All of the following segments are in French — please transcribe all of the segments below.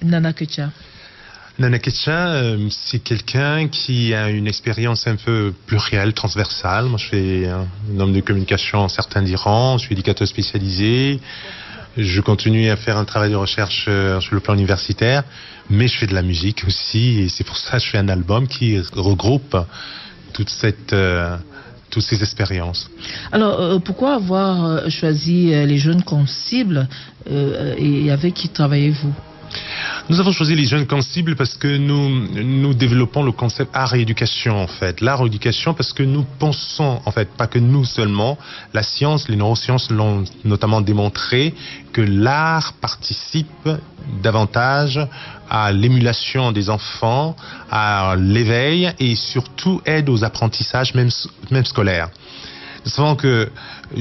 Nana Ketcha? Nana Ketcha, c'est quelqu'un qui a une expérience un peu plurielle, transversale. Moi, je suis un homme de communication, certains diront, je suis éducateur spécialisé. Je continue à faire un travail de recherche sur le plan universitaire, mais je fais de la musique aussi, et c'est pour ça que je fais un album qui regroupe toutes ces expériences. Alors, pourquoi avoir choisi les jeunes comme cible et avec qui travaillez-vous? Nous avons choisi les jeunes comme cible parce que nous développons le concept art et éducation, en fait. L'art et éducation parce que nous pensons, en fait, pas que nous seulement, la science, les neurosciences l'ont notamment démontré, que l'art participe davantage à l'émulation des enfants, à l'éveil et surtout aide aux apprentissages, même scolaires. Nous savons que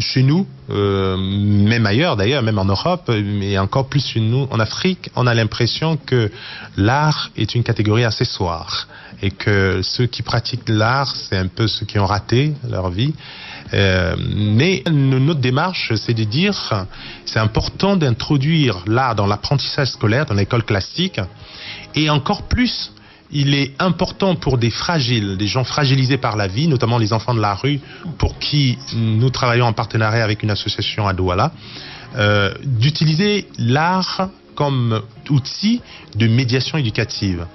chez nous, même ailleurs d'ailleurs, même en Europe, mais encore plus chez nous en Afrique, on a l'impression que l'art est une catégorie accessoire et que ceux qui pratiquent l'art, c'est un peu ceux qui ont raté leur vie. Mais notre démarche, c'est de dire, c'est important d'introduire l'art dans l'apprentissage scolaire, dans l'école classique, et encore plus, il est important pour des fragiles, des gens fragilisés par la vie, notamment les enfants de la rue, pour qui nous travaillons en partenariat avec une association à Douala, d'utiliser l'art comme outil de médiation éducative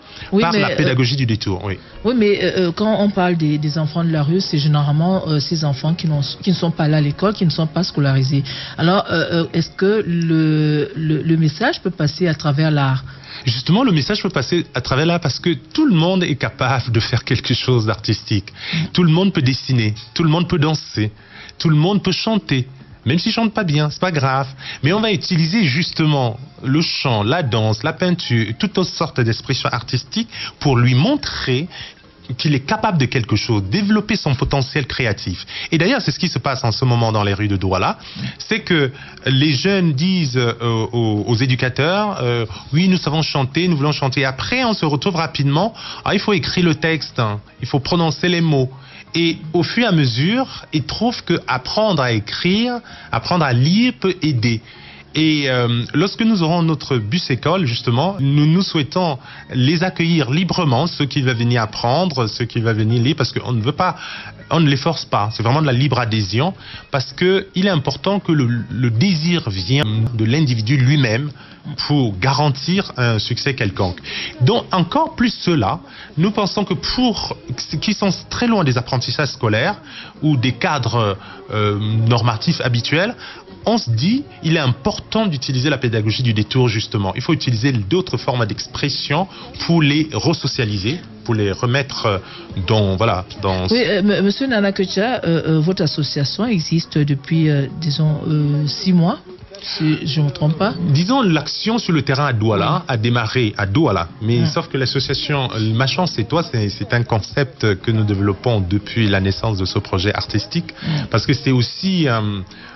par la pédagogie du détour. Oui, mais quand on parle des enfants de la rue, c'est généralement ces enfants qui ne sont pas là à l'école, qui ne sont pas scolarisés. Alors, est-ce que le message peut passer à travers l'art? Justement, le message peut passer à travers là parce que tout le monde est capable de faire quelque chose d'artistique. Tout le monde peut dessiner, tout le monde peut danser, tout le monde peut chanter. Même s'il chante pas bien, c'est pas grave. Mais on va utiliser justement le chant, la danse, la peinture, toutes sortes d'expressions artistiques pour lui montrer qu'il est capable de quelque chose, développer son potentiel créatif. Et d'ailleurs, c'est ce qui se passe en ce moment dans les rues de Douala, c'est que les jeunes disent aux éducateurs, oui, nous savons chanter, nous voulons chanter. Après, on se retrouve rapidement, il faut écrire le texte, il faut prononcer les mots. Et au fur et à mesure, ils trouvent que apprendre à écrire, apprendre à lire peut aider. Et lorsque nous aurons notre bus école, justement, nous souhaitons les accueillir librement, ceux qui veulent venir apprendre, ceux qui veulent venir lire, parce qu'on ne veut pas, on ne les force pas. C'est vraiment de la libre adhésion, parce que il est important que le désir vienne de l'individu lui-même pour garantir un succès quelconque. Donc, encore plus cela, nous pensons que pour ceux qui sont très loin des apprentissages scolaires ou des cadres normatifs habituels, on se dit, il est important d'utiliser la pédagogie du détour, justement. Il faut utiliser d'autres formes d'expression pour les resocialiser, pour les remettre dans... Oui, Monsieur Nana Ketcha, votre association existe depuis, disons, 6 mois, si je ne me trompe pas. Disons, l'action sur le terrain à Douala a démarré à Douala, mais sauf que l'association Ma Chance et Toi, c'est un concept que nous développons depuis la naissance de ce projet artistique, parce que c'est aussi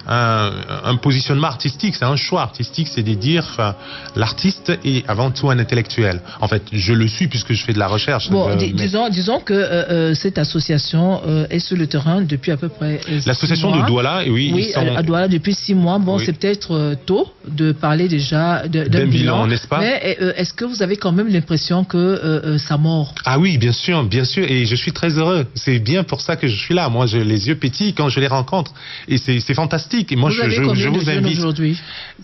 un positionnement artistique, c'est un choix artistique, c'est de dire l'artiste est avant tout un intellectuel. En fait, je le suis puisque je fais de la recherche. Bon, disons que cette association est sur le terrain depuis à peu près 6 mois. L'association de Douala, oui, à Douala depuis 6 mois. Bon, oui. C'est peut-être tôt de parler déjà d'un bilan, n'est-ce pas? Mais est-ce que vous avez quand même l'impression que ça mord? Ah oui, bien sûr, et je suis très heureux. C'est bien pour ça que je suis là. Moi, j'ai les yeux pétillent quand je les rencontre, et c'est fantastique. Et moi, je vous invite. Aujourd'hui?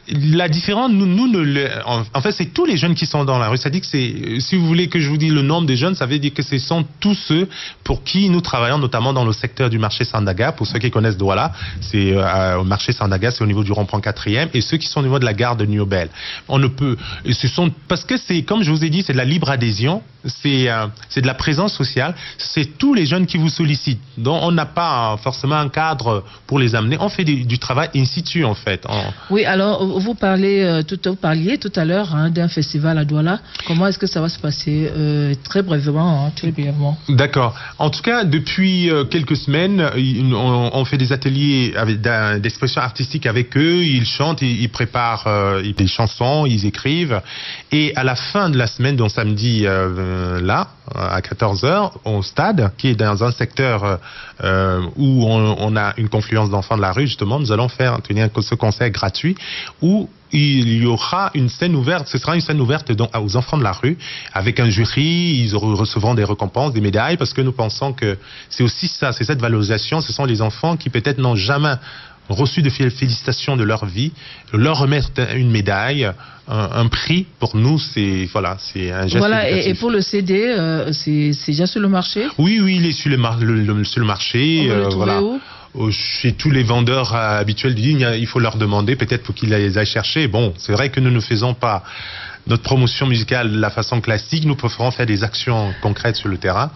La différence, en fait, c'est tous les jeunes qui sont dans la rue. Ça dit que si vous voulez que je vous dise le nombre des jeunes, ça veut dire que ce sont tous ceux pour qui nous travaillons, notamment dans le secteur du marché Sandaga. Pour ceux qui connaissent Douala, c'est au marché Sandaga, c'est au niveau du rond-point 4e, et ceux qui sont au niveau de la gare de Niobel. On ne peut, parce que c'est, comme je vous ai dit, c'est de la libre adhésion, c'est de la présence sociale, c'est tous les jeunes qui vous sollicitent. Donc on n'a pas forcément un cadre pour les amener. On fait du travail in situ, en fait. Oui, alors vous parliez tout à l'heure d'un festival à Douala. Comment est-ce que ça va se passer? Très brièvement, très brièvement. D'accord. En tout cas, depuis quelques semaines, on fait des ateliers d'expression artistique avec eux. Ils chantent, ils préparent des chansons, ils écrivent. Et à la fin de la semaine, donc samedi là, à 14h, au stade, qui est dans un secteur où on a une confluence d'enfants de la rue, justement. Nous allons tenir ce concert gratuit où il y aura une scène ouverte. Ce sera une scène ouverte aux enfants de la rue, avec un jury. Ils recevront des récompenses, des médailles, parce que nous pensons que c'est aussi ça, c'est cette valorisation. Ce sont les enfants qui peut-être n'ont jamais reçu de félicitations de leur vie, leur remettre une médaille, un prix, pour nous, c'est un geste. Voilà, et pour le CD, c'est déjà sur le marché? Oui, il est sur le marché. On peut le trouver où? Chez tous les vendeurs habituels du ligne, il faut leur demander, peut-être pour qu'ils les aillent chercher. Bon, c'est vrai que nous ne faisons pas notre promotion musicale de la façon classique, nous préférons faire des actions concrètes sur le terrain.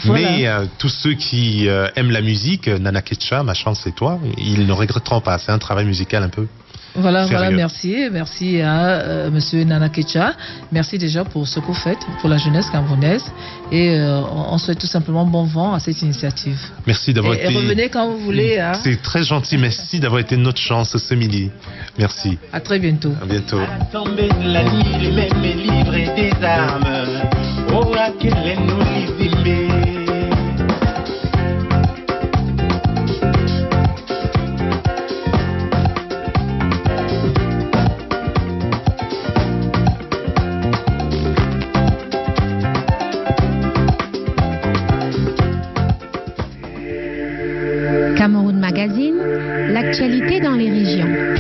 Voilà. Mais tous ceux qui aiment la musique, Nana Ketcha, ma chance c'est toi, ils ne regretteront pas. C'est un travail musical un peu. Voilà, merci à Monsieur Nana Ketcha. Merci déjà pour ce que vous faites pour la jeunesse camerounaise et on souhaite tout simplement bon vent à cette initiative. Merci d'avoir été. Et revenez quand vous voulez. Hein. C'est très gentil, merci d'avoir été notre chance ce midi. Merci. À très bientôt. À bientôt. À la tombée de la nuit, les mêmes livres et des armes. Oh, à quel est nous les Cameroun Magazine, l'actualité dans les régions.